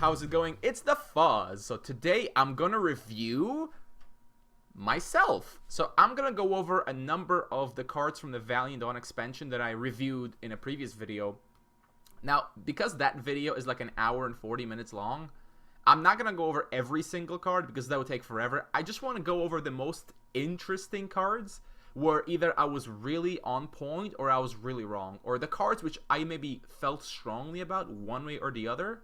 how's it going? It's the Fuzz. So today I'm gonna review myself. So I'm gonna go over a number of the cards from the Valiant expansion that I reviewed in a previous video. Now, because that video is like an hour and 40 minutes long, I'm not gonna go over every single card because that would take forever. I just want to go over the most interesting cards where either I was really on point or I was really wrong, or the cards which I maybe felt strongly about one way or the other.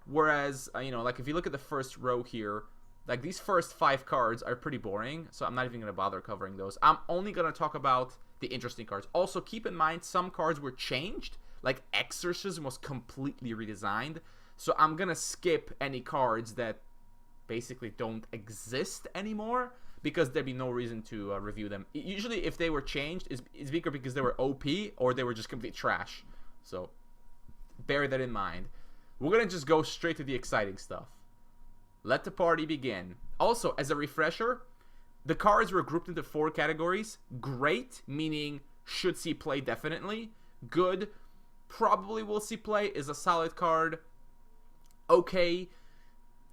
Whereas, like if you look at the first row here, like these first 5 cards are pretty boring, so I'm not even going to bother covering those. I'm only going to talk about the interesting cards. Also, keep in mind some cards were changed, like Exorcism was completely redesigned, so I'm going to skip any cards that basically don't exist anymore, because there'd be no reason to review them. Usually if they were changed, it's either because they were OP or they were just complete trash. So bear that in mind. We're going to just go straight to the exciting stuff. Let the party begin. Also, as a refresher, the cards were grouped into 4 categories. Great, meaning should see play definitely. Good, probably will see play, is a solid card. Okay,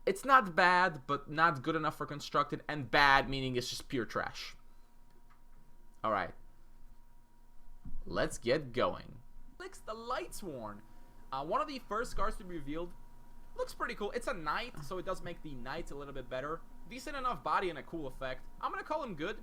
it's not bad, but not good enough for constructed. And bad, meaning it's just pure trash. Alright. Let's get going. The Lightsworn. One of the first cards to be revealed. Looks pretty cool. It's a knight, so it does make the knight a little bit better. Decent enough body and a cool effect. I'm going to call him good,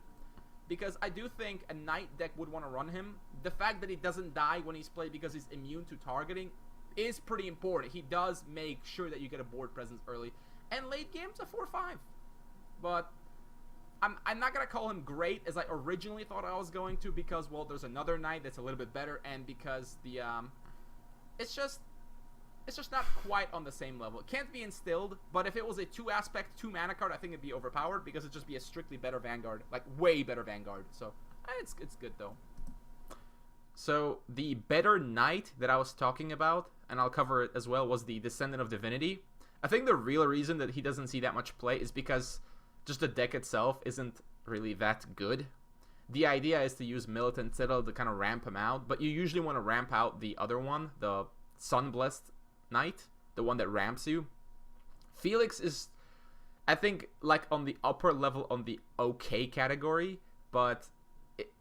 because I do think a knight deck would want to run him. The fact that he doesn't die when he's played because he's immune to targeting is pretty important. He does make sure that you get a board presence early. And late game's a 4-5. But I'm not going to call him great as I originally thought I was going to, because, well, there's another knight that's a little bit better, and because the, it's just not quite on the same level. It can't be instilled, but if it was a 2-aspect, 2-mana card, I think it'd be overpowered, because it'd just be a strictly better Vanguard. Like, way better Vanguard. So, it's good, though. So, the better knight that I was talking about, and I'll cover it as well, was the Descendant of Divinity. I think the real reason that he doesn't see that much play is because just the deck itself isn't really that good. The idea is to use Militant Citadel to kind of ramp him out, but you usually want to ramp out the other one, the Sunblessed Knight, the one that ramps you. Felix is, I think, like on the upper level on the okay category, but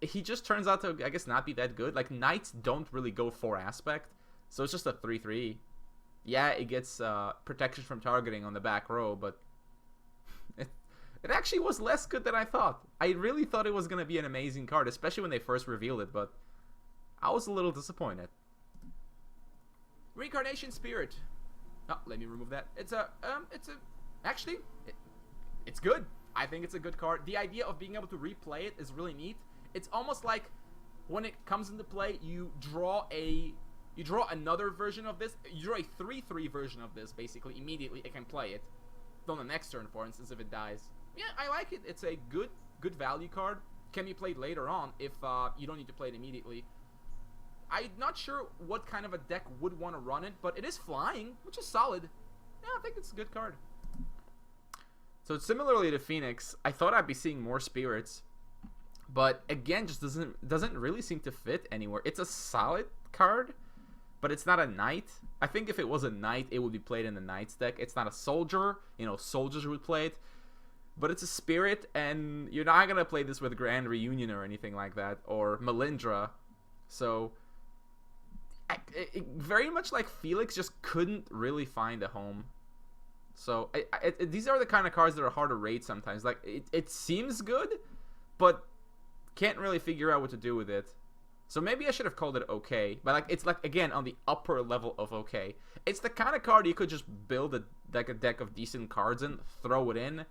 he just turns out to, I guess, not be that good. Like, Knights don't really go 4-aspect, so it's just a 3-3. Yeah, it gets protection from targeting on the back row, but it actually was less good than I thought. I really thought it was going to be an amazing card, especially when they first revealed it, but I was a little disappointed. Reincarnation Spirit. Oh, let me remove that. It's good. I think it's a good card. The idea of being able to replay it is really neat. It's almost like when it comes into play, you draw another version of this. You draw a 3/3 version of this, basically, immediately. It can play it on the next turn, for instance, if it dies. Yeah, I like it. It's a good value card. Can be played later on if you don't need to play it immediately. I'm not sure what kind of a deck would want to run it, but it is flying, which is solid. Yeah, I think it's a good card. So similarly to Phoenix, I thought I'd be seeing more spirits, but again, just doesn't really seem to fit anywhere. It's a solid card, but it's not a knight. I think if it was a knight, it would be played in the knight's deck. It's not a soldier. Soldiers would play it. But it's a spirit, and you're not going to play this with Grand Reunion or anything like that, or Melindra. So, very much like Felix, just couldn't really find a home. So, these are the kind of cards that are hard to rate sometimes. Like, it seems good, but can't really figure out what to do with it. So maybe I should have called it okay. But it's like, again, on the upper level of okay. It's the kind of card you could just build a deck of decent cards in, throw it in,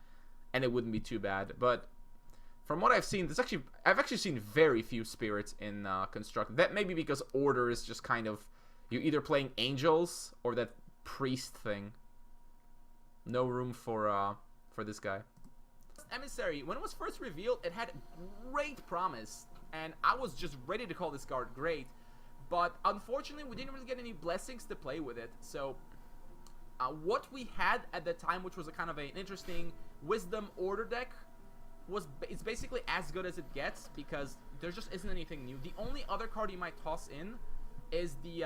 and it wouldn't be too bad. But from what I've seen, I've actually seen very few spirits in Constructed. That may be because Order is just kind of, you're either playing Angels or that Priest thing. No room for this guy. Emissary, when it was first revealed, it had great promise, and I was just ready to call this card great. But unfortunately, we didn't really get any blessings to play with it. So what we had at the time, which was a kind of an interesting Wisdom Order deck, it's basically as good as it gets, because there just isn't anything new. The only other card you might toss in is the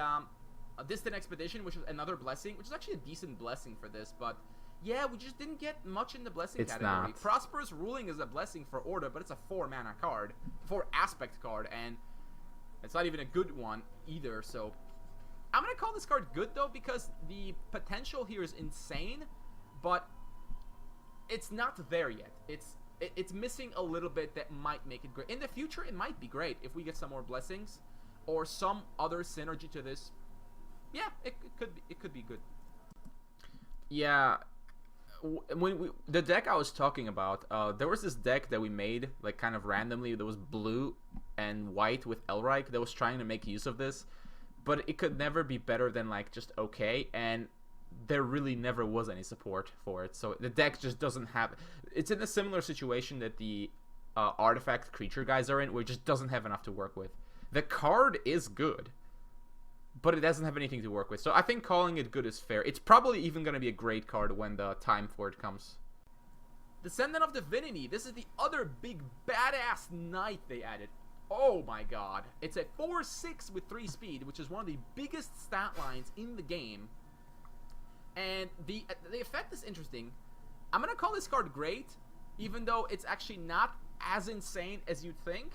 a distant expedition, which is another blessing, which is actually a decent blessing for this, but yeah, we just didn't get much in the blessing category. Prosperous Ruling is a blessing for Order, but it's a 4-mana card, 4-aspect card, and it's not even a good one either, so I'm gonna call this card good though, because the potential here is insane, but it's not there yet. It's missing a little bit that might make it great. In the future, it might be great if we get some more blessings or some other synergy to this. Yeah, it could be good. Yeah, the deck I was talking about, there was this deck that we made like kind of randomly. There was blue and white with Elric that was trying to make use of this, but it could never be better than like just okay, and there really never was any support for it. So the deck just doesn't have. It's in a similar situation that the artifact creature guys are in, where it just doesn't have enough to work with. The card is good, but it doesn't have anything to work with. So I think calling it good is fair. It's probably even going to be a great card when the time for it comes. Descendant of Divinity. This is the other big badass knight they added. Oh my god. It's a 4/6 with 3 speed, which is one of the biggest stat lines in the game. And the effect is interesting. I'm going to call this card great, even though it's actually not as insane as you'd think,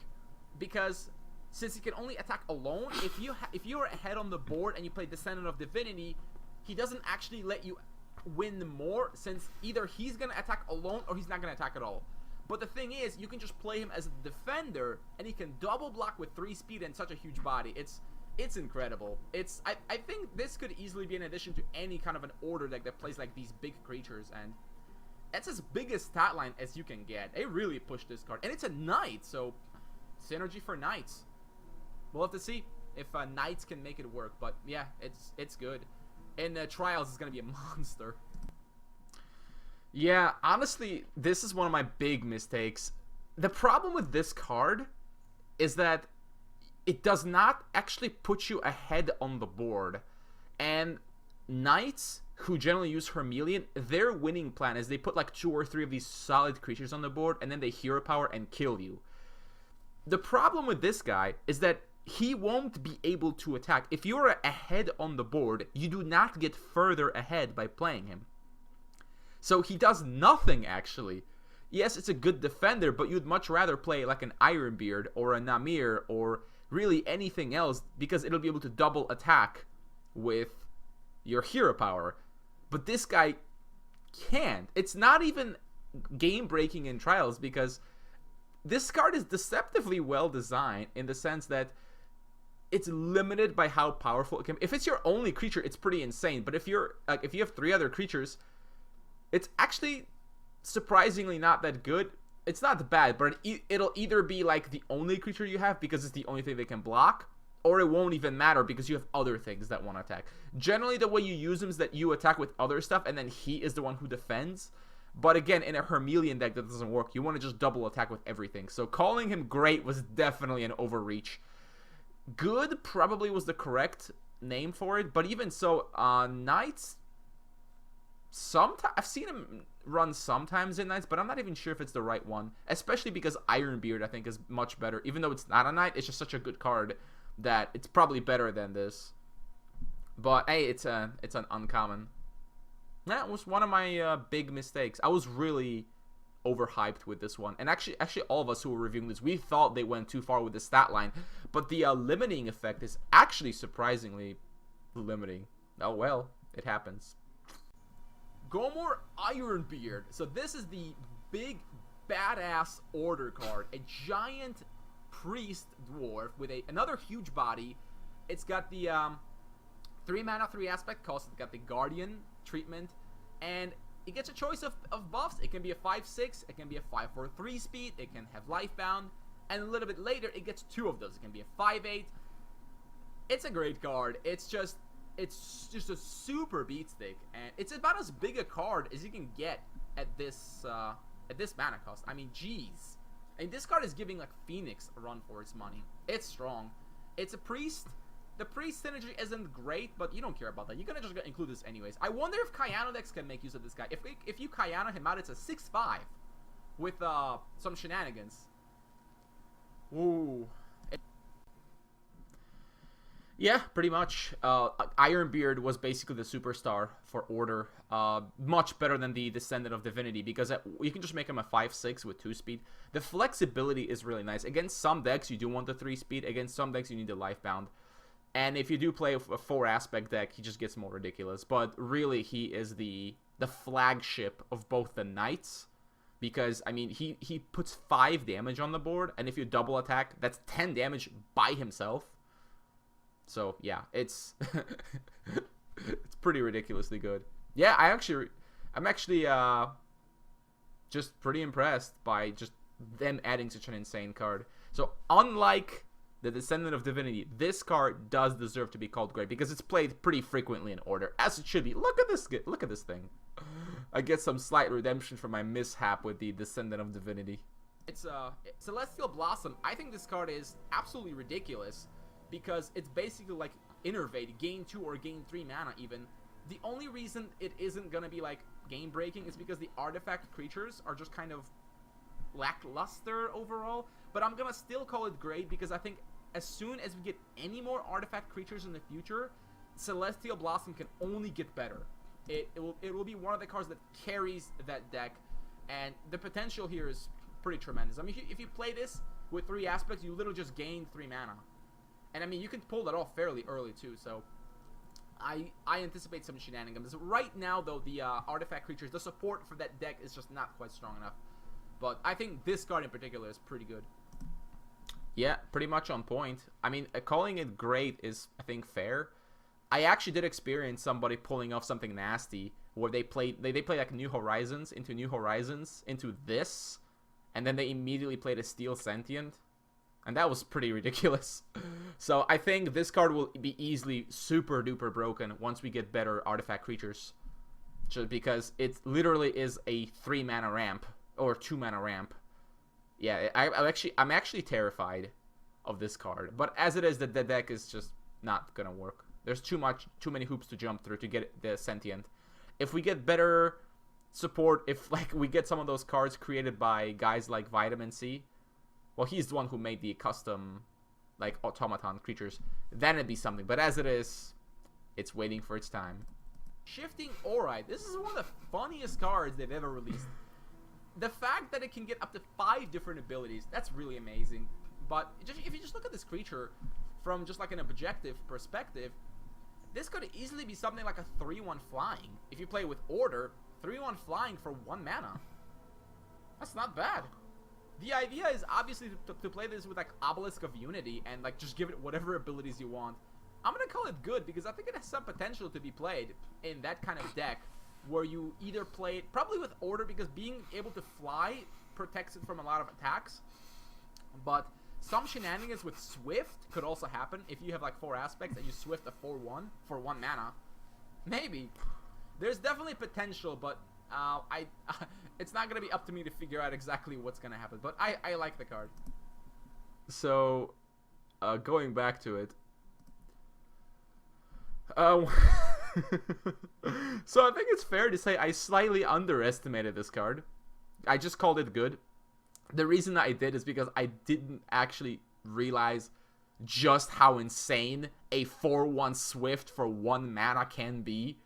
because since he can only attack alone, if you're ahead on the board and you play Descendant of Divinity, he doesn't actually let you win more, since either he's going to attack alone or he's not going to attack at all. But the thing is, you can just play him as a defender, and he can double block with 3 speed and such a huge body. It's incredible. I think this could easily be an addition to any kind of an order deck that plays like these big creatures, and that's as big a stat line as you can get. They really pushed this card, and it's a knight, so synergy for knights. We'll have to see if knights can make it work, but yeah, it's good. In trials, it's gonna be a monster. Yeah, honestly, this is one of my big mistakes. The problem with this card is that it does not actually put you ahead on the board. And knights, who generally use Hermelian, their winning plan is they put like 2 or 3 of these solid creatures on the board, and then they hero power and kill you. The problem with this guy is that he won't be able to attack. If you're ahead on the board, you do not get further ahead by playing him. So he does nothing, actually. Yes, it's a good defender, but you'd much rather play like an Ironbeard or a Namir or really anything else, because it'll be able to double attack with your hero power. But this guy can't. It's not even game breaking in trials, because this card is deceptively well designed in the sense that it's limited by how powerful it can be. If it's your only creature, it's pretty insane. But if you have 3 other creatures, it's actually surprisingly not that good. It's not bad, but it'll either be like the only creature you have because it's the only thing they can block, or it won't even matter because you have other things that want to attack. Generally, the way you use him is that you attack with other stuff, and then he is the one who defends. But again, in a Hermelian deck, that doesn't work. You want to just double attack with everything. So calling him great was definitely an overreach. Good probably was the correct name for it, but even so, Knights, sometimes I've seen him run sometimes in Knights, but I'm not even sure if it's the right one, especially because Ironbeard I think is much better. Even though it's not a Knight, it's just such a good card that it's probably better than this. But hey, it's an uncommon. That was one of my big mistakes. I was really overhyped with this one, and actually all of us who were reviewing this, we thought they went too far with the stat line, but the limiting effect is actually surprisingly limiting. Oh well, it happens. Gomor Ironbeard. So this is the big badass order card, a giant priest dwarf with another huge body. It's got the 3 mana, 3 aspect cost. It's got the guardian treatment, and it gets a choice of buffs. It can be a 5/6, it can be a 5/4/3 speed, it can have lifebound, and a little bit later it gets 2 of those. It can be a 5/8. It's a great card. It's just a super beat stick, and it's about as big a card as you can get at this mana cost. I mean, geez. And this card is giving like Phoenix a run for its money. It's strong. It's a priest. The priest synergy isn't great, but you don't care about that. You're gonna just include this anyways. I wonder if Kayano decks can make use of this guy. If you Kayano him out, it's a 6/5 with some shenanigans. Ooh. Yeah, pretty much. Ironbeard was basically the superstar for Order. Much better than the Descendant of Divinity, because you can just make him a 5/6 with 2 speed. The flexibility is really nice. Against some decks, you do want the 3 speed. Against some decks, you need the Lifebound. And if you do play a 4 aspect deck, he just gets more ridiculous. But really, he is the flagship of both the Knights. Because, I mean, he puts 5 damage on the board, and if you double attack, that's 10 damage by himself. So yeah, it's it's pretty ridiculously good. Yeah, I'm actually just pretty impressed by just them adding such an insane card. So unlike the Descendant of Divinity, this card does deserve to be called great because it's played pretty frequently in Order, as it should be. Look at this thing. I get some slight redemption for my mishap with the Descendant of Divinity. It's Celestial Blossom. I think this card is absolutely ridiculous, because it's basically like Innervate, gain 2 or gain 3 mana even. The only reason it isn't gonna be like game breaking is because the artifact creatures are just kind of lackluster overall. But I'm gonna still call it great because I think as soon as we get any more artifact creatures in the future, Celestial Blossom can only get better. It will be one of the cards that carries that deck, and the potential here is pretty tremendous. I mean, if you play this with 3 aspects, you literally just gain 3 mana. And I mean, you can pull that off fairly early too, so I anticipate some shenanigans. Right now, though, the artifact creatures, the support for that deck is just not quite strong enough. But I think this card in particular is pretty good. Yeah, pretty much on point. I mean, calling it great is, I think, fair. I actually did experience somebody pulling off something nasty where they played like New Horizons into this, and then they immediately played a Steel Sentient. And that was pretty ridiculous. So I think this card will be easily super duper broken once we get better artifact creatures. Just because it literally is a 3 mana ramp or 2 mana ramp. Yeah, I'm actually terrified of this card. But as it is, the deck is just not gonna work. There's too many hoops to jump through to get the Sentient. If we get better support, if like we get some of those cards created by guys like Vitamin C, well, he's the one who made the custom, like, automaton creatures, then it'd be something. But as it is, it's waiting for its time. Shifting Aurite. This is one of the funniest cards they've ever released. The fact that it can get up to 5 different abilities, that's really amazing. But if you just look at this creature from just like an objective perspective, this could easily be something like a 3/1 flying. If you play with Order, 3/1 flying for 1 mana. That's not bad. The idea is obviously to play this with like Obelisk of Unity and like just give it whatever abilities you want. I'm gonna call it good because I think it has some potential to be played in that kind of deck where you either play it probably with Order because being able to fly protects it from a lot of attacks, but some shenanigans with Swift could also happen if you have like 4 aspects and you Swift a 4/1 for 1 mana. Maybe. There's definitely potential, but it's not going to be up to me to figure out exactly what's going to happen. But I like the card. So, going back to it. So I think it's fair to say I slightly underestimated this card. I just called it good. The reason I did is because I didn't actually realize just how insane a 4/1 Swift for 1 mana can be.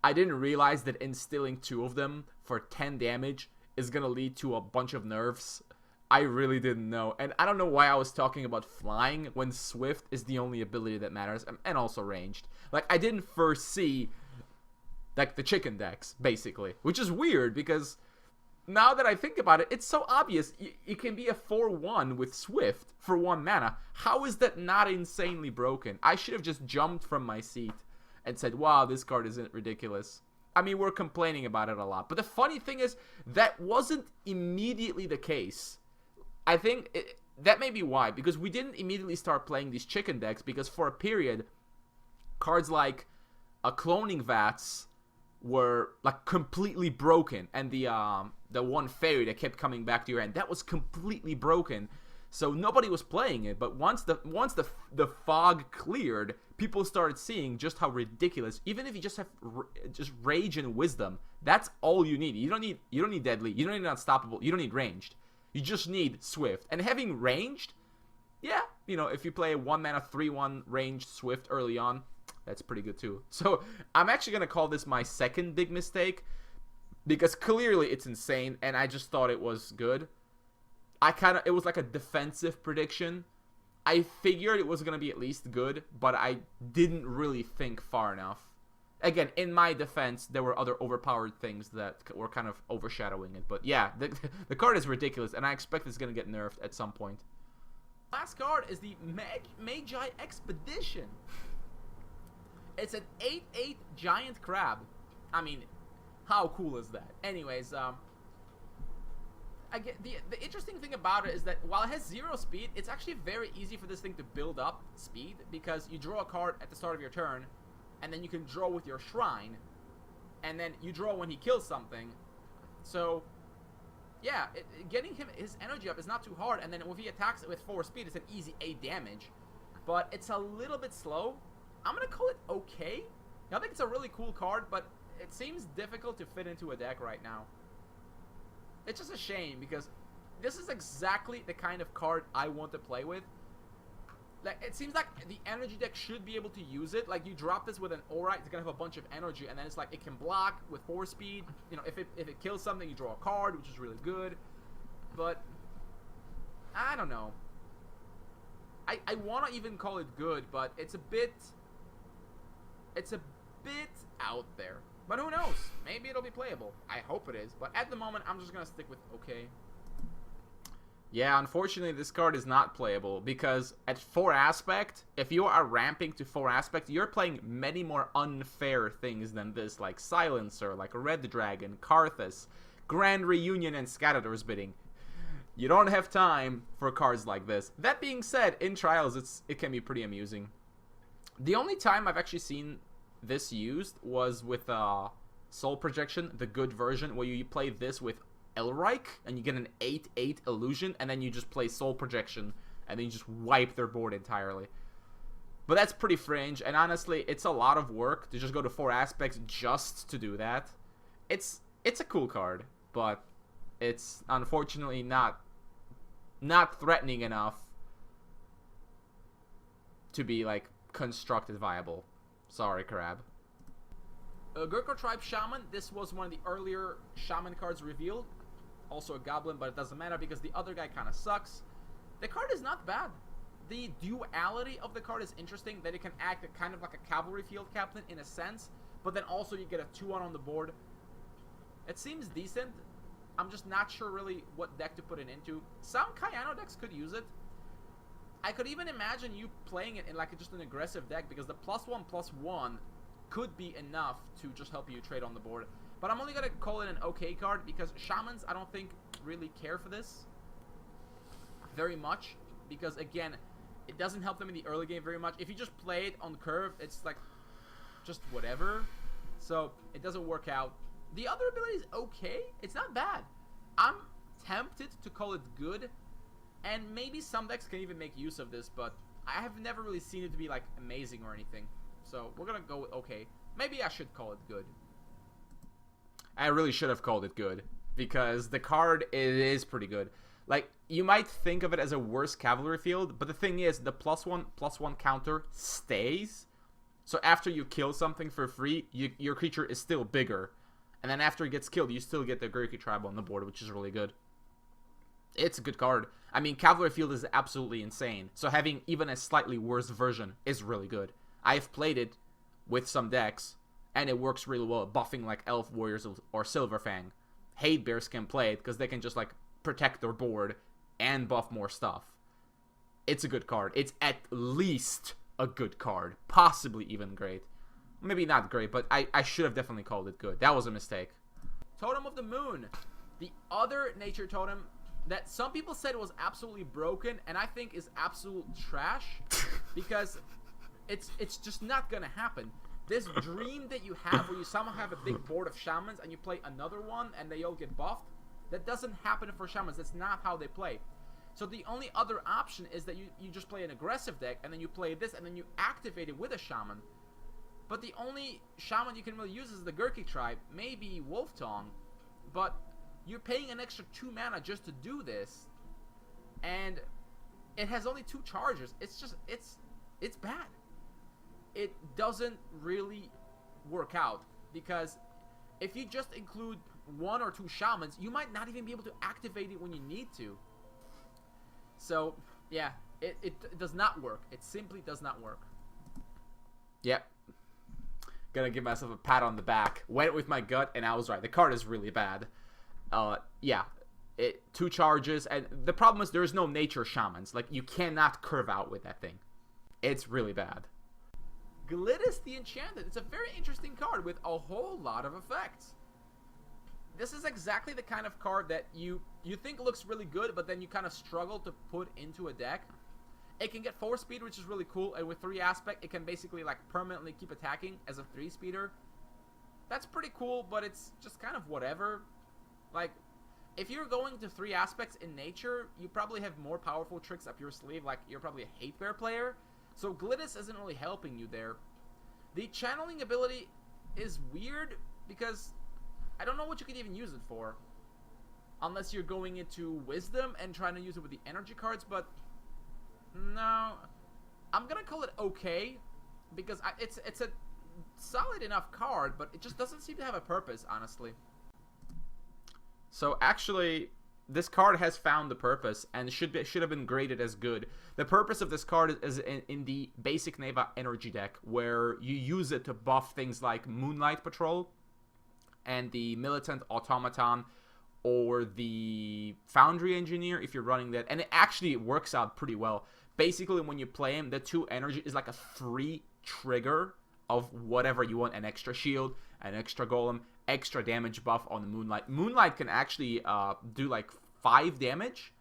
I didn't realize that instilling 2 of them for 10 damage is going to lead to a bunch of nerfs. I really didn't know. And I don't know why I was talking about flying when Swift is the only ability that matters, and also ranged. Like, I didn't foresee, like, the chicken decks, basically. Which is weird, because now that I think about it, it's so obvious. It can be a 4/1 with Swift for 1 mana. How is that not insanely broken? I should have just jumped from my seat and said, wow, this card isn't ridiculous. I mean, we're complaining about it a lot. But the funny thing is, that wasn't immediately the case. I think that may be why. Because we didn't immediately start playing these chicken decks. Because for a period, cards like Cloning Vats were like completely broken. And the one fairy that kept coming back to your end, that was completely broken. So nobody was playing it, but once the fog cleared, people started seeing just how ridiculous. Even if you just have just Rage and Wisdom, that's all you need. You don't need Deadly. You don't need Unstoppable. You don't need Ranged. You just need Swift. And having Ranged yeah, you know, if you play a 1-mana 3/1 ranged Swift early on, that's pretty good too. So I'm actually going to call this my second big mistake, because clearly it's insane, and I just thought it was good. It was like a defensive prediction. I figured it was going to be at least good, but I didn't really think far enough. Again, in my defense, there were other overpowered things that were kind of overshadowing it. But yeah, the card is ridiculous, and I expect it's going to get nerfed at some point. Last card is the Magi Expedition. It's an 8/8 giant crab. I mean, how cool is that? Anyways, the interesting thing about it is that while it has 0 speed, it's actually very easy for this thing to build up speed, because you draw a card at the start of your turn, and then you can draw with your shrine, and then you draw when he kills something. So yeah, getting his energy up is not too hard, and then if he attacks it with 4 speed, it's an easy 8 damage. But it's a little bit slow. I'm gonna call it okay. I think it's a really cool card, but it seems difficult to fit into a deck right now. It's just a shame, because this is exactly the kind of card I want to play with. Like, it seems like the energy deck should be able to use it. Like, you drop this with an aura, it's gonna have a bunch of energy, and then it's like it can block with 4 speed. You know, if it kills something, you draw a card, which is really good. But I don't know. I want to even call it good, but it's a bit out there. But who knows? Maybe it'll be playable. I hope it is. But at the moment, I'm just gonna stick with okay. Yeah, unfortunately, this card is not playable, because at 4 aspect, if you are ramping to 4 aspect, you're playing many more unfair things than this, like Silencer, like Red Dragon, Karthus, Grand Reunion, and Scatter's Bidding. You don't have time for cards like this. That being said, in Trials, it can be pretty amusing. The only time I've actually seen this used was with Soul Projection, the good version, where you play this with Elrike, and you get an 8/8 illusion, and then you just play Soul Projection, and then you just wipe their board entirely. But that's pretty fringe, and honestly, it's a lot of work to just go to 4 aspects just to do that. It's a cool card, but it's unfortunately not threatening enough to be, like, constructed viable. Sorry, Crab. Gurkha Tribe Shaman. This was one of the earlier Shaman cards revealed. Also a Goblin, but it doesn't matter because the other guy kind of sucks. The card is not bad. The duality of the card is interesting, that it can act kind of like a Cavalry Field Captain in a sense, but then also you get a 2/1 on the board. It seems decent. I'm just not sure really what deck to put it into. Some Kayano decks could use it. I could even imagine you playing it in like just an aggressive deck, because the +1/+1 could be enough to just help you trade on the board. But I'm only going to call it an okay card, because Shamans, I don't think, really care for this very much. Because, again, it doesn't help them in the early game very much. If you just play it on curve, it's like just whatever. So, it doesn't work out. The other ability is okay. It's not bad. I'm tempted to call it good. And maybe some decks can even make use of this, but I have never really seen it to be, like, amazing or anything. So, we're going to go with okay. Maybe I should call it good. I really should have called it good, because the card, it is pretty good. Like, you might think of it as a worse Cavalry Field, but the thing is, the +1/+1 counter stays. So after you kill something for free, your creature is still bigger. And then after it gets killed, you still get the Gurkha Tribe on the board, which is really good. It's a good card. I mean, Cavalry Field is absolutely insane. So having even a slightly worse version is really good. I've played it with some decks, and it works really well, buffing like Elf Warriors or Silverfang. Hate Bears can play it because they can just like protect their board and buff more stuff. It's a good card. It's at least a good card. Possibly even great. Maybe not great, but I should have definitely called it good. That was a mistake. Totem of the Moon. The other nature totem that some people said was absolutely broken, and I think is absolute trash, because it's just not gonna happen. This dream that you have where you somehow have a big board of Shamans and you play another one and they all get buffed, that doesn't happen for Shamans. That's not how they play. So the only other option is that you just play an aggressive deck, and then you play this, and then you activate it with a Shaman. But the only Shaman you can really use is the Gurkha Tribe, maybe Wolf Tongue, but you're paying an extra 2 mana just to do this. And it has only 2 charges. It's just, it's bad. It doesn't really work out, because if you just include 1 or 2 shamans, you might not even be able to activate it when you need to. So, yeah, it does not work. It simply does not work. Yep. Gonna give myself a pat on the back. Went with my gut, and I was right. The card is really bad. Yeah. 2 charges, and the problem is there's no nature shamans. Like, you cannot curve out with that thing. It's really bad. Glittis the Enchanted. It's a very interesting card with a whole lot of effects. This is exactly the kind of card that you think looks really good, but then you kind of struggle to put into a deck. It can get 4 speed, which is really cool, and with 3 aspect, it can basically like permanently keep attacking as a 3 speeder. That's pretty cool, but it's just kind of whatever. Like, if you're going to 3 aspects in nature, you probably have more powerful tricks up your sleeve, like you're probably a hate bear player. So Glittis isn't really helping you there. The channeling ability is weird because I don't know what you could even use it for. Unless you're going into Wisdom and trying to use it with the energy cards, but no. I'm gonna call it okay, because it's a solid enough card, but it just doesn't seem to have a purpose, honestly. So actually, this card has found the purpose and should have been graded as good. The purpose of this card is in the basic Neva energy deck, where you use it to buff things like Moonlight Patrol and the Militant Automaton, or the Foundry Engineer if you're running that. And it actually works out pretty well. Basically, when you play him, the 2 energy is like a free trigger of whatever you want. An extra shield, an extra golem, extra damage buff on the Moonlight. Moonlight can actually do like 5 damage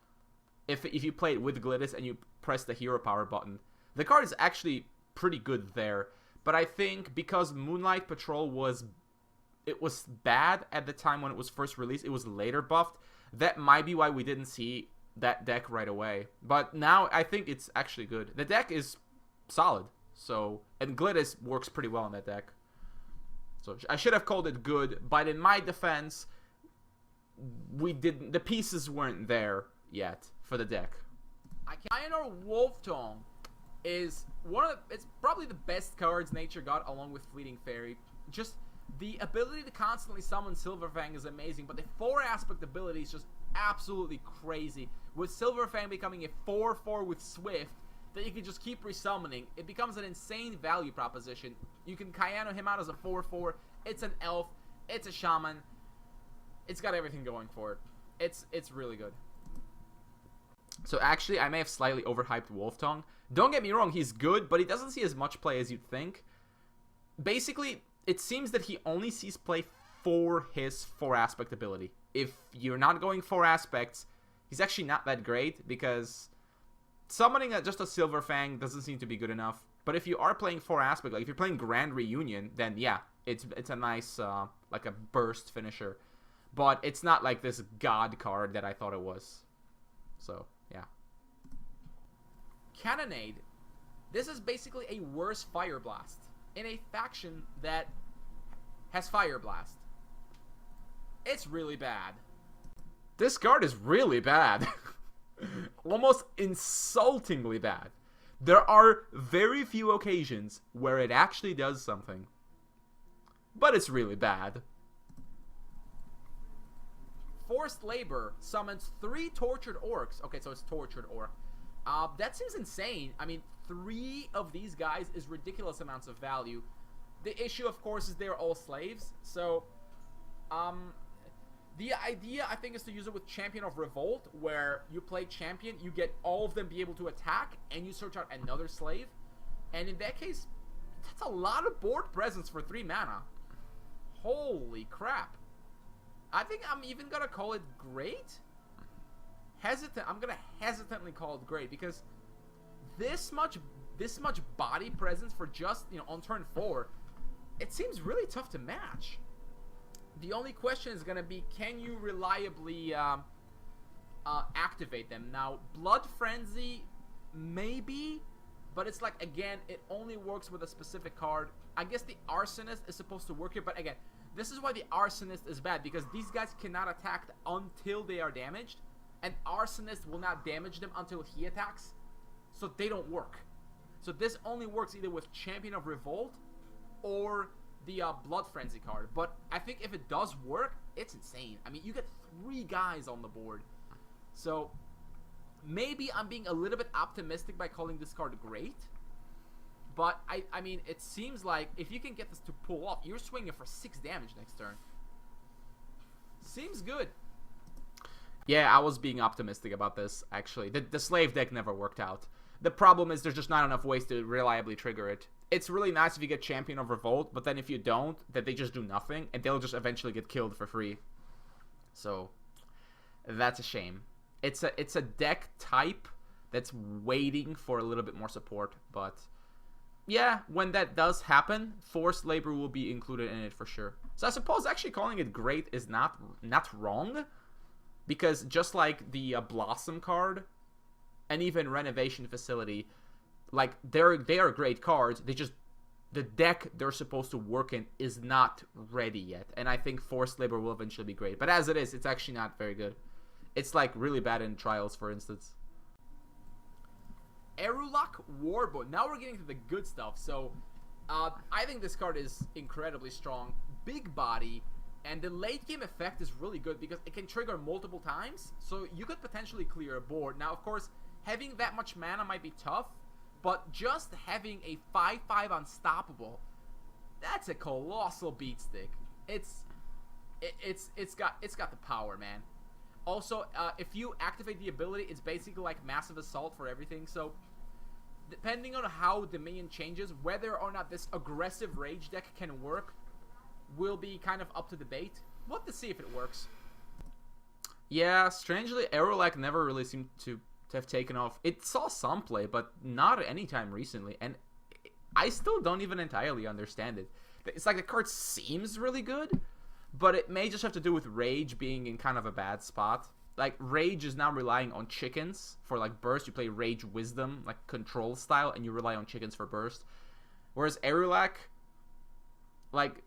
if you play it with Glittis and you press the hero power button. The card is actually pretty good there, but I think because Moonlight Patrol was bad at the time when it was first released, it was later buffed, that might be why we didn't see that deck right away. But now I think it's actually good. The deck is solid, so, and Glittis works pretty well in that deck. So I should have called it good, but in my defense, the pieces weren't there yet for the deck. Kyanor Wolftongue is it's probably the best cards Nature got, along with Fleeting Fairy. Just the ability to constantly summon Silverfang is amazing, but the 4 aspect ability is just absolutely crazy. With Silverfang becoming a 4/4 with Swift that you can just keep resummoning, it becomes an insane value proposition. You can Kayano him out as a 4/4. It's an elf. It's a shaman. It's got everything going for it. It's really good. So actually, I may have slightly overhyped Wolftongue. Don't get me wrong, he's good, but he doesn't see as much play as you'd think. Basically, it seems that he only sees play for his 4 aspect ability. If you're not going 4 aspects, he's actually not that great, because summoning just a Silverfang doesn't seem to be good enough. But if you are playing 4 aspect, like if you're playing Grand Reunion, then yeah, it's a nice like a burst finisher. But it's not like this god card that I thought it was. So yeah. Cannonade. This is basically a worse Fire Blast in a faction that has Fire Blast. It's really bad. This card is really bad. Almost insultingly bad. There are very few occasions where it actually does something, but it's really bad. Forced Labor summons 3 Tortured Orcs. Okay, so it's Tortured Orc. That seems insane. I mean, 3 of these guys is ridiculous amounts of value. The issue, of course, is they're all slaves. So, the idea, I think, is to use it with Champion of Revolt, where you play Champion, you get all of them be able to attack, and you search out another slave. And in that case, that's a lot of board presence for 3 mana. Holy crap. I think I'm even gonna call it great. I'm gonna hesitantly call it great, because this much body presence for just, on turn 4, it seems really tough to match. The only question is gonna be, can you reliably activate them? Now, Blood Frenzy, maybe, but it's like, again, it only works with a specific card. I guess the Arsonist is supposed to work here, but again, this is why the Arsonist is bad, because these guys cannot attack until they are damaged, and Arsonist will not damage them until he attacks. so they don't work. So this only works either with Champion of Revolt or the Blood Frenzy card. But I think if it does work, it's insane. I mean, you get 3 guys on the board. So maybe I'm being a little bit optimistic by calling this card great. But I mean, it seems like if you can get this to pull off, you're swinging for 6 damage next turn. Seems good. Yeah, I was being optimistic about this, actually. The slave deck never worked out. The problem is there's just not enough ways to reliably trigger it. It's really nice if you get Champion of Revolt, but then if you don't, then they just do nothing, and they'll just eventually get killed for free. So, that's a shame. It's a deck type that's waiting for a little bit more support, but yeah, when that does happen, forced labor will be included in it for sure. So I suppose actually calling it great is not wrong, because just like the Blossom card and even Renovation Facility, like they are great cards. The deck they're supposed to work in is not ready yet, and I think forced labor will eventually be great. But as it is, it's actually not very good. It's like really bad in trials, for instance. Erulak Warbow. Now we're getting to the good stuff. So, I think this card is incredibly strong. Big body, and the late game effect is really good because it can trigger multiple times. So you could potentially clear a board. Now, of course, having that much mana might be tough, but just having a 5/5 unstoppable, that's a colossal beat stick. It's got the power, man. Also, if you activate the ability, it's basically like Massive Assault for everything. So, depending on how the minion changes, whether or not this aggressive rage deck can work will be kind of up to debate. We'll have to see if it works. Yeah, strangely, Erulak never really seemed to have taken off. It saw some play, but not any time recently, and I still don't even entirely understand it. It's like the card seems really good, but it may just have to do with Rage being in kind of a bad spot. Like, Rage is now relying on chickens for, like, burst. You play Rage Wisdom, like, control style, and you rely on chickens for burst. Whereas Erulak, like,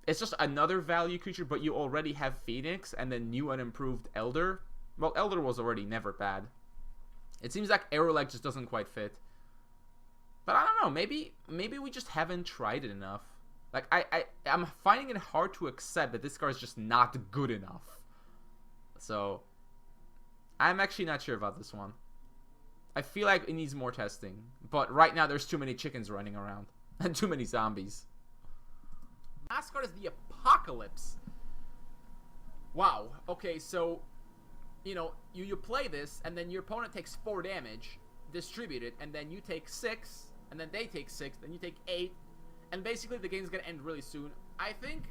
it's just another value creature, but you already have Phoenix, and then new and improved Elder. Well, Elder was already never bad. It seems like Erulak just doesn't quite fit. But I don't know, maybe we just haven't tried it enough. Like, I'm finding it hard to accept that this card is just not good enough. So, I'm actually not sure about this one. I feel like it needs more testing. But right now, there's too many chickens running around. And too many zombies. Last card is the Apocalypse. Wow. Okay, so, you know, you play this, and then your opponent takes 4 damage, distributed, and then you take 6, and then they take 6, then you take 8, and basically the game's gonna end really soon. I think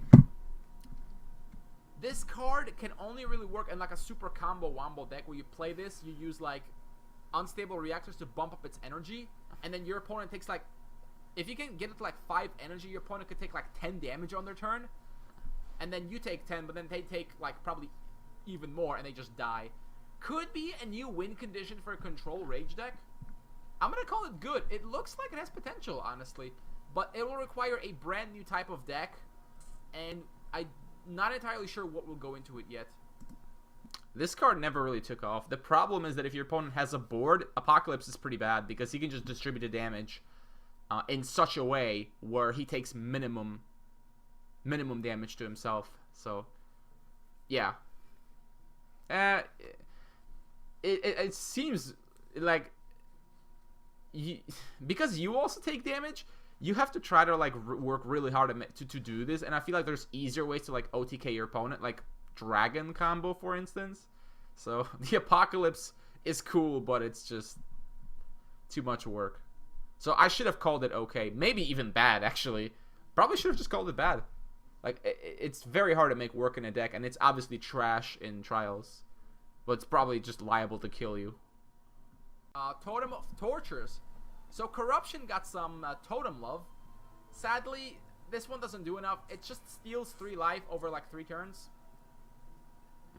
this card can only really work in like a super combo wombo deck where you play this, you use like unstable reactors to bump up its energy, and then your opponent takes like, if you can get it to like 5 energy, your opponent could take like 10 damage on their turn, and then you take 10, but then they take like probably even more, and they just die. Could be a new win condition for a control rage deck. I'm gonna call it good. It looks like it has potential, honestly, but it will require a brand new type of deck, and I'm not entirely sure what will go into it yet. This card never really took off. The problem is that if your opponent has a board, Apocalypse is pretty bad because he can just distribute the damage in such a way where he takes minimum damage to himself. So, yeah. It seems like because you also take damage, you have to try to like work really hard to do this, and I feel like there's easier ways to like OTK your opponent, like Dragon combo, for instance. So the Apocalypse is cool, but it's just too much work. So I should have called it okay, maybe even bad actually. Probably should have just called it bad. Like, it's very hard to make work in a deck, and it's obviously trash in trials, but it's probably just liable to kill you. Totem of Tortures. So Corruption got some Totem love. Sadly, this one doesn't do enough. It just steals 3 life over like 3 turns.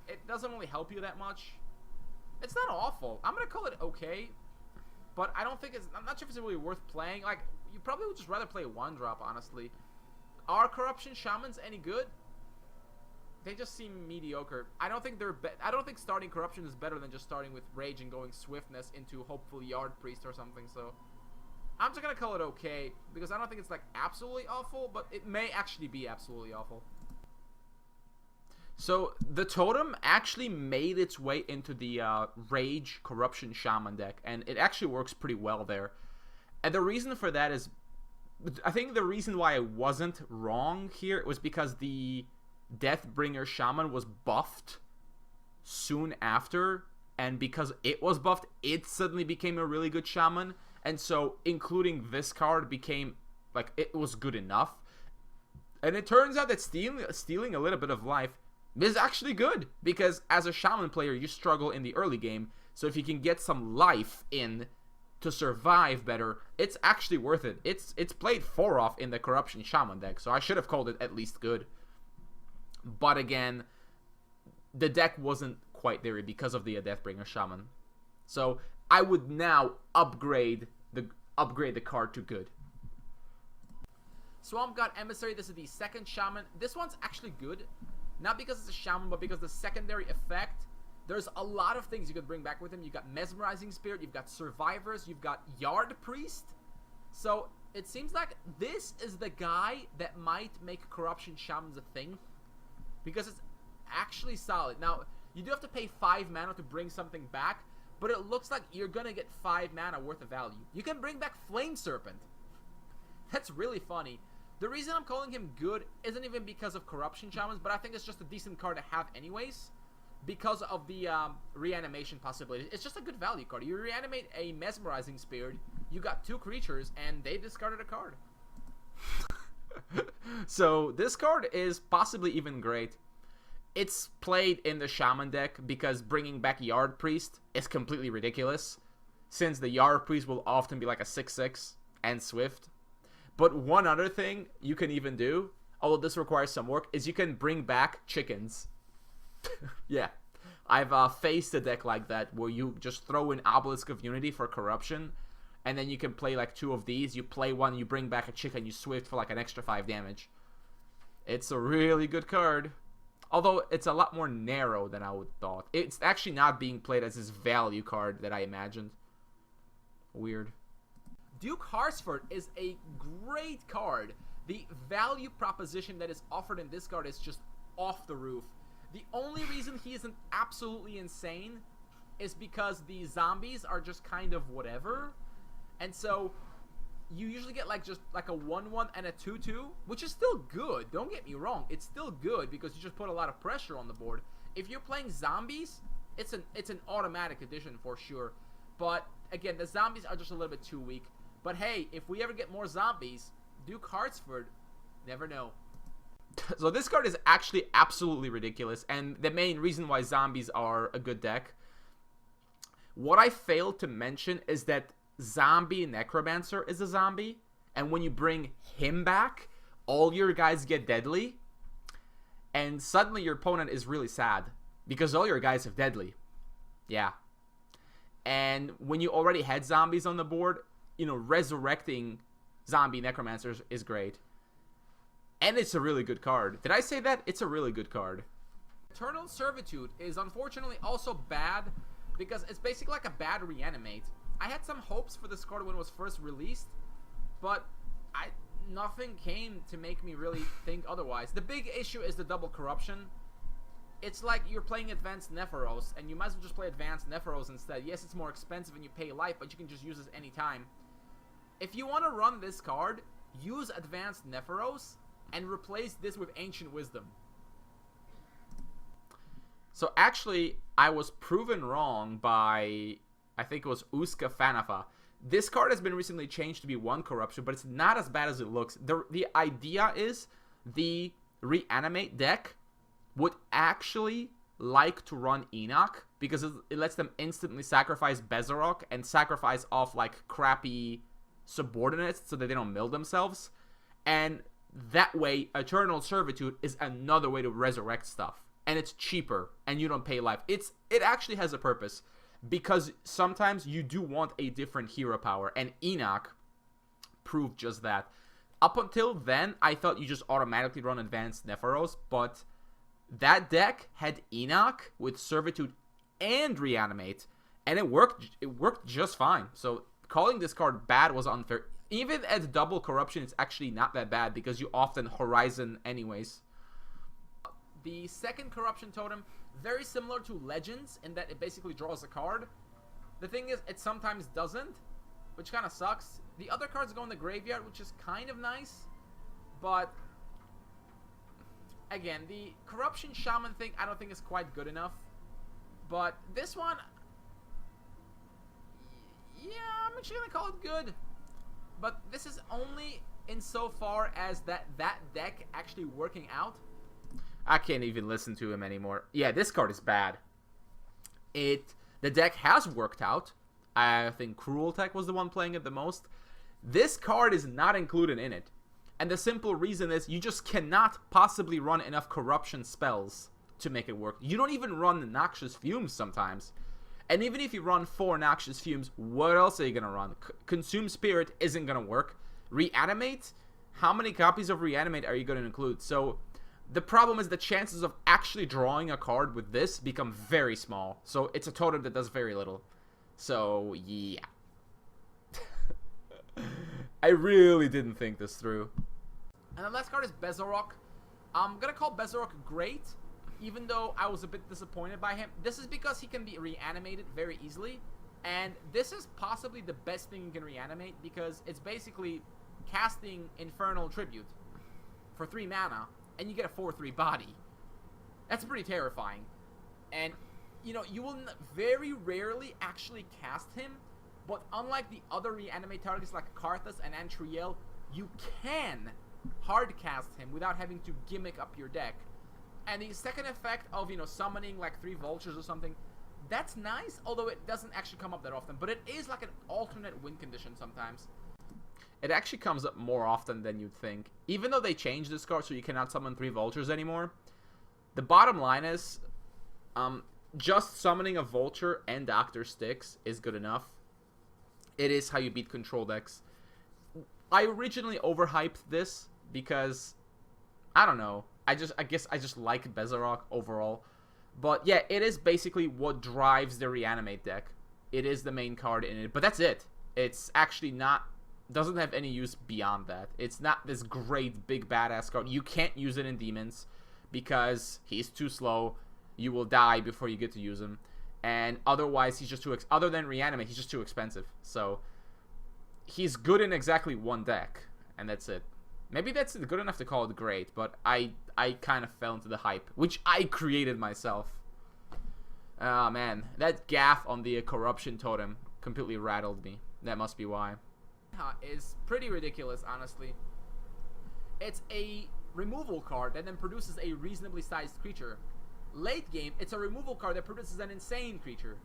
It doesn't really help you that much. It's not awful. I'm gonna call it okay, but I'm not sure if it's really worth playing. Like, you probably would just rather play 1-drop, honestly. Are Corruption Shamans any good? They just seem mediocre. I don't think I don't think starting Corruption is better than just starting with Rage and going Swiftness into hopefully Yard Priest or something. So I'm just gonna call it okay because I don't think it's like absolutely awful, but it may actually be absolutely awful. So the Totem actually made its way into the Rage Corruption Shaman deck, and it actually works pretty well there. And the reason for that is, I think the reason why I wasn't wrong here was because the Deathbringer Shaman was buffed soon after, and because it was buffed, it suddenly became a really good Shaman, and so including this card became, like, it was good enough. And it turns out that stealing a little bit of life is actually good, because as a Shaman player, you struggle in the early game, so if you can get some life in to survive better, it's actually worth it. It's played 4-off in the Corruption Shaman deck, so I should have called it at least good. But again, the deck wasn't quite there because of the Deathbringer Shaman. So I would now upgrade the card to good. Swamp God Emissary, this is the second Shaman. This one's actually good. Not because it's a Shaman, but because the secondary effect, there's a lot of things you could bring back with him. You've got Mesmerizing Spirit, you've got Survivors, you've got Yard Priest. So it seems like this is the guy that might make Corruption Shamans a thing, because it's actually solid. Now, you do have to pay 5 mana to bring something back, but it looks like you're gonna get 5 mana worth of value. You can bring back Flame Serpent. That's really funny. The reason I'm calling him good isn't even because of Corruption Shamans, but I think it's just a decent card to have anyways, because of the reanimation possibility. It's just a good value card. You reanimate a Mesmerizing Spirit, you got 2 creatures, and they discarded a card. So this card is possibly even great. It's played in the Shaman deck because bringing back Yard Priest is completely ridiculous, since the Yard Priest will often be like a 6/6 and Swift. But one other thing you can even do, although this requires some work, is you can bring back chickens. Yeah, I've faced a deck like that where you just throw in Obelisk of Unity for Corruption, and then you can play like 2 of these. You play one, you bring back a chicken, you Swift for like an extra 5 damage. It's a really good card. Although it's a lot more narrow than I would thought. It's actually not being played as this value card that I imagined. Weird. Duke Harsford is a great card. The value proposition that is offered in this card is just off the roof. The only reason he isn't absolutely insane is because the zombies are just kind of whatever. And so you usually get like just like a 1/1 and a 2/2, which is still good. Don't get me wrong, it's still good because you just put a lot of pressure on the board. If you're playing zombies, it's an automatic addition for sure. But again, the zombies are just a little bit too weak. But hey, if we ever get more zombies, Duke Harsford, never know. So this card is actually absolutely ridiculous, and the main reason why zombies are a good deck. What I failed to mention is that Zombie Necromancer is a zombie, and when you bring him back, all your guys get deadly, and suddenly your opponent is really sad because all your guys have deadly. Yeah. And when you already had zombies on the board, you know, resurrecting Zombie Necromancers is great. And it's a really good card. Did I say that? It's a really good card. Eternal Servitude is unfortunately also bad because it's basically like a bad Reanimate. I had some hopes for this card when it was first released, but nothing came to make me really think otherwise. The big issue is the double corruption. It's like you're playing Advanced Nephoros, and you might as well just play Advanced Nephoros instead. Yes, it's more expensive and you pay life, but you can just use this anytime. If you want to run this card, use Advanced Nephoros and replace this with Ancient Wisdom. So actually, I was proven wrong by, I think it was Uska Fanafa. This card has been recently changed to be 1 corruption, but it's not as bad as it looks. The idea is the Reanimate deck would actually like to run Enoch because it lets them instantly sacrifice Bezarok and sacrifice off like crappy subordinates so that they don't mill themselves. And that way, Eternal Servitude is another way to resurrect stuff. And it's cheaper, and you don't pay life. It actually has a purpose, because sometimes you do want a different hero power, and Enoch proved just that. Up until then, I thought you just automatically run Advanced Nephoros, but that deck had Enoch with Servitude and Reanimate, and it worked just fine. So calling this card bad was unfair. Even at double corruption, it's actually not that bad because you often Horizon anyways. The second corruption totem, very similar to Legends in that it basically draws a card. The thing is, it sometimes doesn't, which kind of sucks. The other cards go in the graveyard, which is kind of nice, but again, the corruption shaman thing I don't think is quite good enough. But this one, yeah, I'm actually gonna call it good. But this is only insofar as that deck actually working out. I can't even listen to him anymore. Yeah, this card is bad. The deck has worked out. I think Cruel Tech was the one playing it the most. This card is not included in it. And the simple reason is you just cannot possibly run enough corruption spells to make it work. You don't even run Noxious Fumes sometimes. And even if you run 4 Noxious Fumes, what else are you going to run? Consume Spirit isn't going to work. Reanimate? How many copies of Reanimate are you going to include? So the problem is the chances of actually drawing a card with this become very small. So it's a totem that does very little. So, yeah. I really didn't think this through. And the last card is Bezorok. I'm going to call Bezorok great, even though I was a bit disappointed by him. This is because he can be reanimated very easily. And this is possibly the best thing you can reanimate because it's basically casting Infernal Tribute for 3 mana. And you get a 4/3 body. That's pretty terrifying. And, you know, you will very rarely actually cast him. But unlike the other reanimate targets like Karthus and Antriel, you can hard cast him without having to gimmick up your deck. And the second effect of, you know, summoning like 3 vultures or something, that's nice, although it doesn't actually come up that often. But it is like an alternate win condition sometimes. It actually comes up more often than you'd think. Even though they changed this card so you cannot summon 3 vultures anymore, the bottom line is just summoning a vulture and Doctor Styx is good enough. It is how you beat control decks. I originally overhyped this because, I don't know, I guess I just like Bezorok overall. But yeah, it is basically what drives the reanimate deck. It is the main card in it, but that's it. It's actually not, doesn't have any use beyond that. It's not this great big badass card. You can't use it in Demons because he's too slow. You will die before you get to use him. And otherwise, he's just too, other than reanimate, he's just too expensive. So he's good in exactly one deck, and that's it. Maybe that's good enough to call it great, but I kind of fell into the hype, which I created myself. Oh man, that gaff on the corruption totem completely rattled me. That must be why. Is pretty ridiculous, honestly. It's a removal card that then produces a reasonably sized creature. Late game, it's a removal card that produces an insane creature.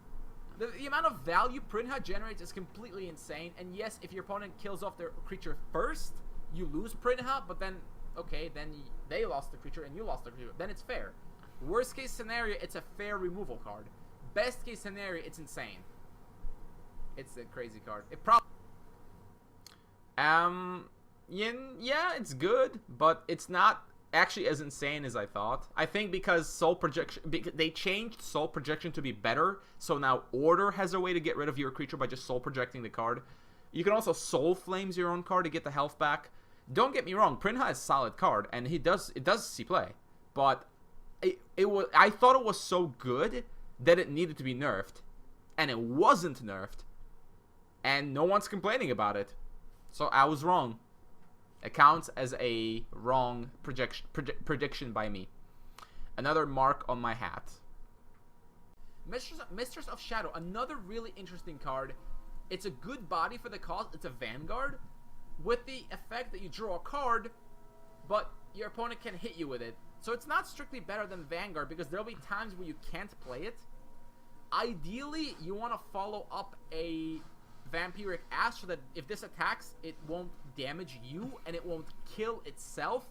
The amount of value Prinha generates is completely insane, and yes, if your opponent kills off their creature first, you lose Prinha, but then, okay, then they lost the creature and you lost the creature. Then it's fair. Worst case scenario, it's a fair removal card. Best case scenario, it's insane. It's a crazy card. It probably... yeah, it's good, but it's not actually as insane as I thought. I think because Soul Projection, they changed Soul Projection to be better, so now Order has a way to get rid of your creature by just Soul Projecting the card. You can also Soul Flames your own card to get the health back. Don't get me wrong, Prinha is a solid card, and it does see play, but I thought it was so good that it needed to be nerfed, and it wasn't nerfed, and no one's complaining about it. So I was wrong. It counts as a wrong prediction by me. Another mark on my hat. Mistress of Shadow, another really interesting card. It's a good body for the cause. It's a Vanguard with the effect that you draw a card, but your opponent can hit you with it. So it's not strictly better than Vanguard because there'll be times where you can't play it. Ideally, you want to follow up a Vampiric Ash so that if this attacks, it won't damage you and it won't kill itself,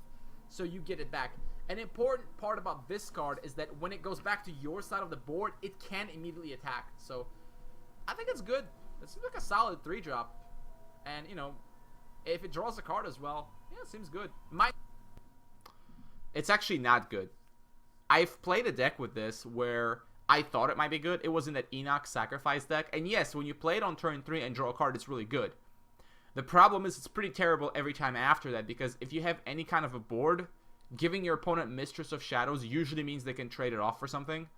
so you get it back. An important part about this card is that when it goes back to your side of the board, it can immediately attack. So I think it's good. It seems like a solid 3-drop, and you know, if it draws a card as well, yeah, it seems good. It's actually not good. I've played a deck with this where I thought it might be good. It was in that Enoch Sacrifice deck. And yes, when you play it on turn 3 and draw a card, it's really good. The problem is it's pretty terrible every time after that, because if you have any kind of a board, giving your opponent Mistress of Shadows usually means they can trade it off for something.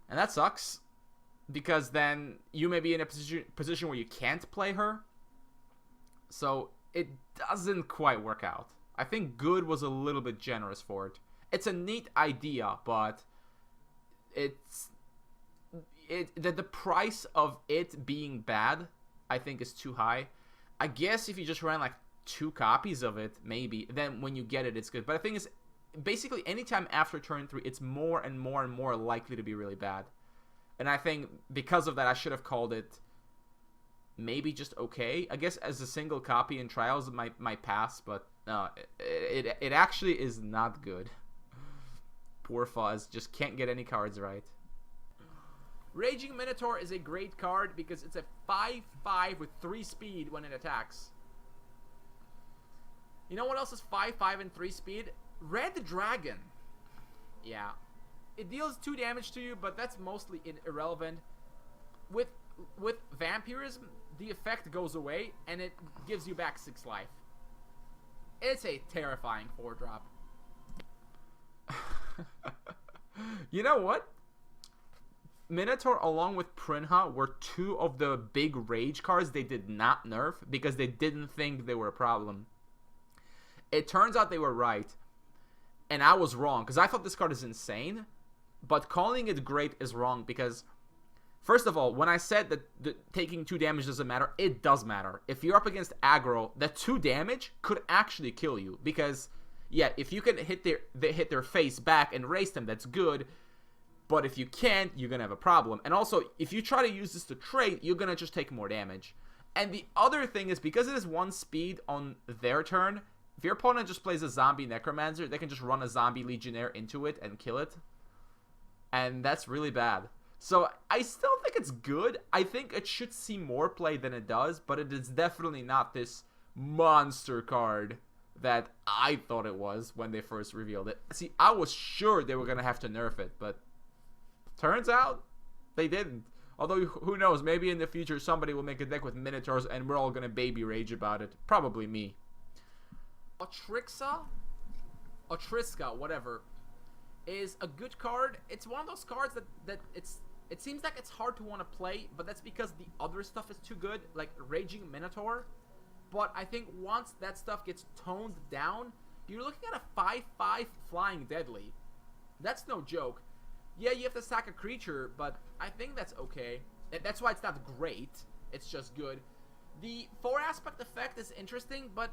And that sucks, because then you may be in a position where you can't play her. So it doesn't quite work out. I think good was a little bit generous for it. It's a neat idea, but the price of it being bad, I think, is too high. I guess if you just ran like 2 copies of it, maybe, then when you get it, it's good. But the thing is, basically anytime after turn 3, it's more and more and more likely to be really bad. And I think because of that, I should have called it maybe just okay. I guess as a single copy in trials, it might pass, but it actually is not good. Poor Fuzz just can't get any cards right. Raging Minotaur is a great card because it's a 5/5 with 3 speed when it attacks. You know what else is 5/5 and 3 speed? Red Dragon. Yeah. It deals 2 damage to you, but that's mostly irrelevant. With Vampirism, the effect goes away, and it gives you back 6 life. It's a terrifying 4-drop. You know what? Minotaur along with Prinha were 2 of the big rage cards they did not nerf because they didn't think they were a problem. It turns out they were right, and I was wrong because I thought this card is insane, but calling it great is wrong because, first of all, when I said that taking 2 damage doesn't matter, it does matter. If you're up against aggro, that 2 damage could actually kill you because, yeah, if you can hit their face back and race them, that's good. But if you can't, you're going to have a problem. And also, if you try to use this to trade, you're going to just take more damage. And the other thing is, because it is 1 speed on their turn, if your opponent just plays a zombie necromancer, they can just run a zombie legionnaire into it and kill it. And that's really bad. So I still think it's good. I think it should see more play than it does, but it is definitely not this monster card that I thought it was when they first revealed it. See, I was sure they were going to have to nerf it, but turns out they didn't. Although, who knows, maybe in the future somebody will make a deck with Minotaurs and we're all going to baby rage about it. Probably me. Otriska, whatever, is a good card. It's one of those cards that it seems like it's hard to want to play, but that's because the other stuff is too good, like Raging Minotaur. But I think once that stuff gets toned down, you're looking at a 5/5 flying deadly. That's no joke. Yeah, you have to sack a creature, but I think that's okay. That's why it's not great. It's just good. The 4-aspect effect is interesting, but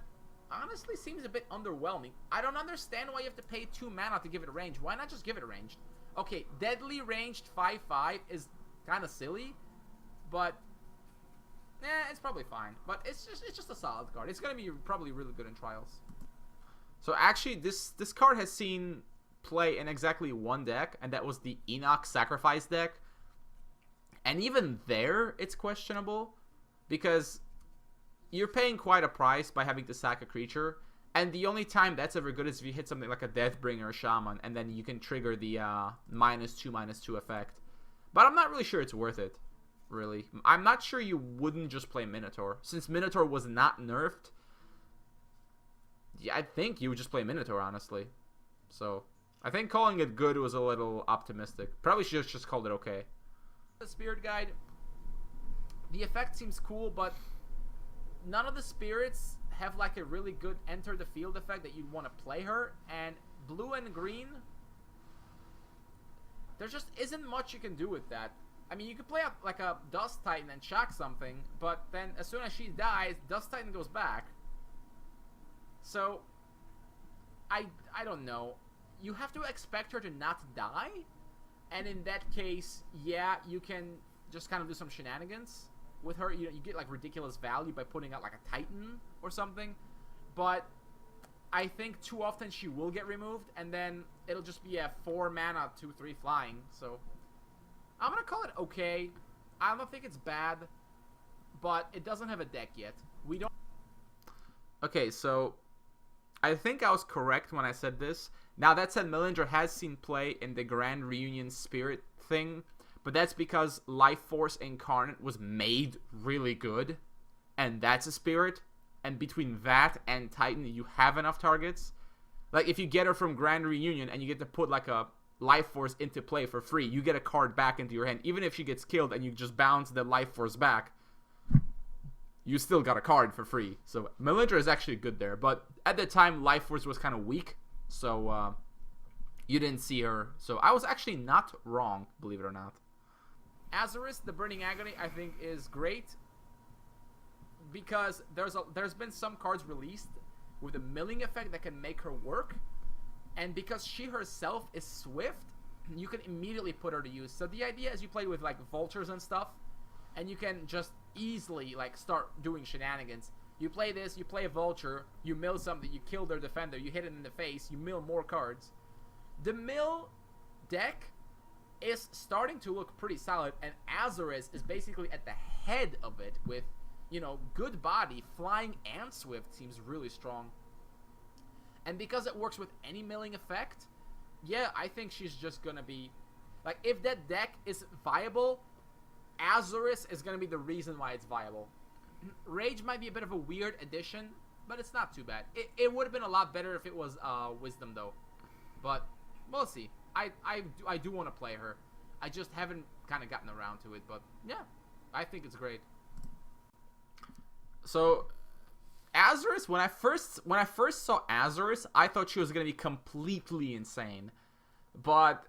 honestly seems a bit underwhelming. I don't understand why you have to pay 2 mana to give it range. Why not just give it ranged? Okay, deadly ranged 5/5 is kind of silly, but it's probably fine. But it's just a solid card. It's gonna be probably really good in trials. So actually, this card has seen play in exactly 1 deck, and that was the Enoch Sacrifice deck. And even there, it's questionable because you're paying quite a price by having to sack a creature, and the only time that's ever good is if you hit something like a Deathbringer or Shaman, and then you can trigger the -2/-2 effect. But I'm not really sure it's worth it, really. I'm not sure you wouldn't just play Minotaur. Since Minotaur was not nerfed, yeah, I think you would just play Minotaur, honestly. So I think calling it good was a little optimistic. Probably should have just called it okay. The Spirit Guide, the effect seems cool, but none of the spirits have like a really good enter the field effect that you'd want to play her. And blue and green, there just isn't much you can do with that. I mean, you could play up like a Dust Titan and shock something, but then as soon as she dies, Dust Titan goes back. So I don't know. You have to expect her to not die, and in that case, yeah, you can just kind of do some shenanigans with her. You get like ridiculous value by putting out like a Titan or something, but I think too often she will get removed, and then it'll just be a 4 mana 2/3 flying. So I'm gonna call it okay. I don't think it's bad, but it doesn't have a deck yet. We don't. Okay, so I think I was correct when I said this. Now, that said, Melindra has seen play in the Grand Reunion Spirit thing, but that's because Life Force Incarnate was made really good, and that's a Spirit, and between that and Titan, you have enough targets. Like, if you get her from Grand Reunion and you get to put, like, a Life Force into play for free, you get a card back into your hand. Even if she gets killed and you just bounce the Life Force back, you still got a card for free. So Melindra is actually good there. But at the time, Life Force was kind of weak, so you didn't see her. So I was actually not wrong, believe it or not. Azurus, the Burning Agony, I think is great because there's been some cards released with a milling effect that can make her work. And because she herself is swift, you can immediately put her to use. So the idea is you play with, like, vultures and stuff, and you can just easily, like, start doing shenanigans. You play this, you play a vulture, you mill something, you kill their defender, you hit it in the face, you mill more cards. The mill deck is starting to look pretty solid, and Azurus is basically at the head of it with, you know, good body, flying and swift seems really strong. And because it works with any milling effect, yeah, I think she's just gonna be... Like, if that deck is viable, Azurus is gonna be the reason why it's viable. Rage might be a bit of a weird addition, but it's not too bad. It would have been a lot better if it was Wisdom, though. But we'll see. I do want to play her. I just haven't kind of gotten around to it, but yeah, I think it's great. So... Azurus, when I first saw Azurus, I thought she was gonna be completely insane, but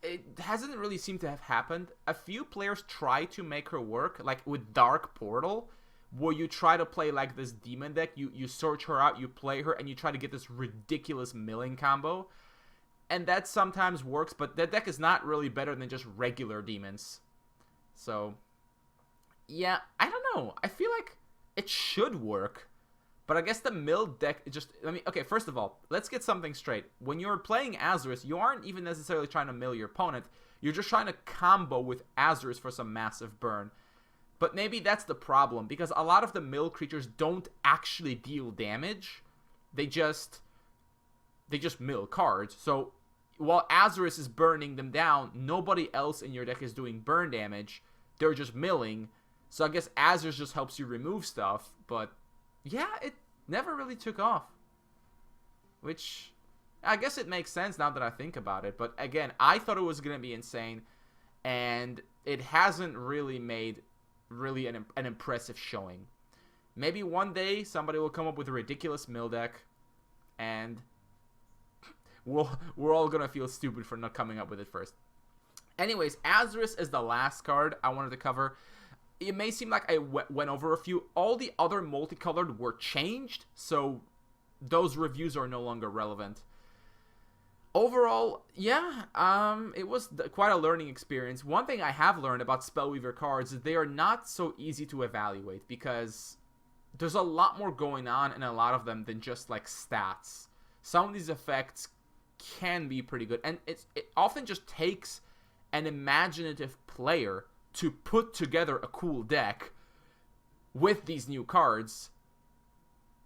it hasn't really seemed to have happened. A few players try to make her work, like with Dark Portal, where you try to play like this demon deck. You search her out, you play her, and you try to get this ridiculous milling combo, and that sometimes works. But that deck is not really better than just regular demons. So, yeah, I don't know. I feel like it should work, but I guess the mill deck just... okay, first of all, let's get something straight. When you're playing Azurus, you aren't even necessarily trying to mill your opponent. You're just trying to combo with Azurus for some massive burn. But maybe that's the problem, because a lot of the mill creatures don't actually deal damage. They just mill cards. So while Azurus is burning them down, nobody else in your deck is doing burn damage. They're just milling. So I guess Azurus just helps you remove stuff, but yeah, it never really took off. Which, I guess it makes sense now that I think about it, but again, I thought it was going to be insane, and it hasn't really made an impressive showing. Maybe one day somebody will come up with a ridiculous mill deck, and we're all going to feel stupid for not coming up with it first. Anyways, Azurus is the last card I wanted to cover. It may seem like I went over a few. All the other multicolored were changed, so those reviews are no longer relevant. Overall, yeah, it was quite a learning experience. One thing I have learned about Spellweaver cards is they are not so easy to evaluate, because there's a lot more going on in a lot of them than just, like, stats. Some of these effects can be pretty good, and it often just takes an imaginative player to put together a cool deck with these new cards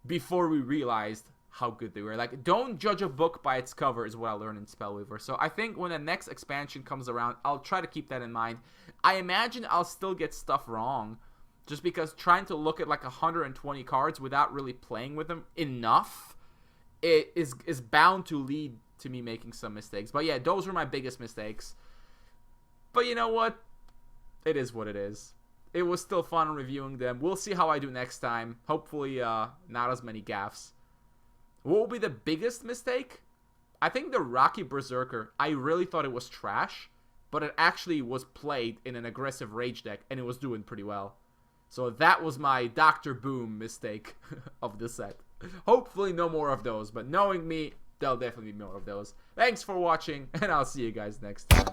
before we realized how good they were. Like, don't judge a book by its cover is what I learned in Spellweaver. So I think when the next expansion comes around, I'll try to keep that in mind. I imagine I'll still get stuff wrong, just because trying to look at like 120 cards without really playing with them enough is bound to lead to me making some mistakes. But yeah, those were my biggest mistakes. But you know what? It is what it is. It was still fun reviewing them. We'll see how I do next time. Hopefully, not as many gaffes. What will be the biggest mistake? I think the Rocky Berserker. I really thought it was trash, but it actually was played in an aggressive rage deck, and it was doing pretty well. So that was my Dr. Boom mistake of the set. Hopefully no more of those, but knowing me, there'll definitely be more of those. Thanks for watching, and I'll see you guys next time.